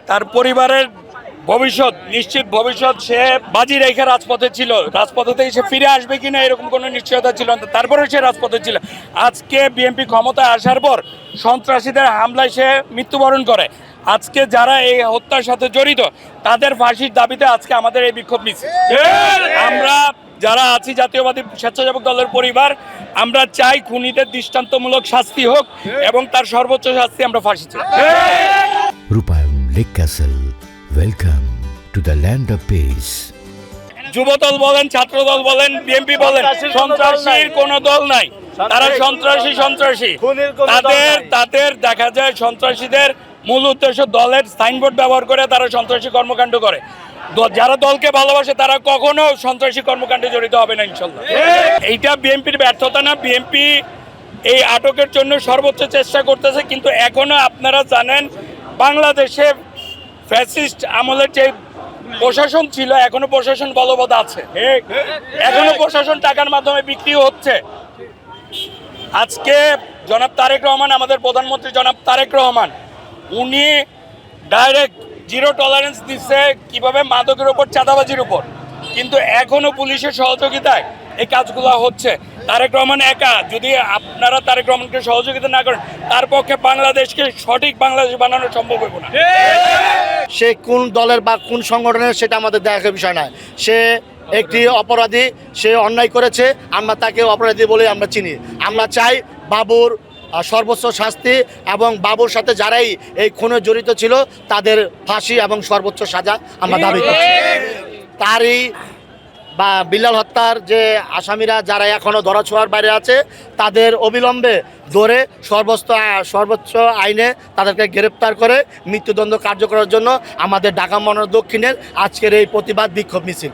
তার পরিবারের ভবিষ্যৎ নিশ্চিত ভবিষ্যৎ সে বাজি রেখে রাজপথে ছিল, রাজপথে থেকে সে ফিরে আসবে কিনা এরকম কোনো নিশ্চয়তা ছিল না, তারপরে সে রাজপথে ছিল। আজকে বিএনপি ক্ষমতায় আসার পর সন্ত্রাসীদের হামলায় সে মৃত্যুবরণ করে। আজকে যারা এই হত্যার সাথে জড়িত তাদের ফাঁসির দাবিতে আজকে আমাদের এই বিক্ষোভ মিছিল। আমরা যারা আছি জাতীয়বাদী স্বেচ্ছাসেবক দলের পরিবার, আমরা চাই খুনিদের দৃষ্টান্তমূলক শাস্তি হোক এবং তার সর্বোচ্চ শাস্তি আমরা ফাঁসি চাই। Rupayan lake castle, welcome to the land of peace. Jubodal বলেন, ছাত্রদল বলেন, বিএনপি বলেন, সন্ত্রাসীর কোনো দল নাই। তারা সন্ত্রাসী তাদের দেখা যায় সন্ত্রাসীদের মূল উদ্দেশ্য দলের সাইনবোর্ড ব্যবহার করে তারা সন্ত্রাসী কর্মকাণ্ড করে। যারা দলকে ভালোবাসে তারা কখনো সন্ত্রাসী কর্মকাণ্ডে জড়িত হবে না ইনশাল্লাহ। এইটা বিএনপির ব্যর্থতা না, বিএনপি এই আটকের জন্য সর্বোচ্চ চেষ্টা করতেছে। কিন্তু এখনো আপনারা জানেন বাংলাদেশে ফ্যাসিস্ট আমলের যে প্রশাসন ছিল এখনো প্রশাসন বলবৎ আছে, এখনো প্রশাসন টাকার মাধ্যমে বিক্রি হচ্ছে। আজকে জনাব তারেক রহমান, আমাদের প্রধানমন্ত্রী জনাব তারেক রহমান, উনি ডাইরেক্ট জিরো টলারেন্স দিচ্ছে কিভাবে মাদকের উপর, চাঁদাবাজির উপর, কিন্তু এখনো পুলিশের সহযোগিতায় এই কাজগুলো হচ্ছে। তারেক রহমান একা যদি আপনারা তারেক রহমানকে সহযোগিতা না করেন তার পক্ষে বাংলাদেশকে সঠিক বাংলাদেশ বানানো সম্ভব হবে না। সে কোন দলের বা কোন সংগঠনের সেটা আমাদের দেখার বিষয় নয়। সে একটি অপরাধী, সে অন্যায় করেছে, আমরা তাকে অপরাধী বলে আমরা চিনি। আমরা চাই বাবুর সর্বোচ্চ শাস্তি এবং বাবুর সাথে যারাই এই খুনে জড়িত ছিল তাদের ফাঁসি এবং সর্বোচ্চ সাজা আমরা দাবি করছি। তারই বা বিল্লাল হত্যার যে আসামিরা যারা এখনও ধরাছোঁয়ার বাইরে আছে তাদের অবিলম্বে ধরে সর্বোচ্চ আইনে তাদেরকে গ্রেপ্তার করে মৃত্যুদণ্ড কার্যকরের জন্য আমাদের ঢাকা মহানগর দক্ষিণের আজকের এই প্রতিবাদ বিক্ষোভ মিছিল।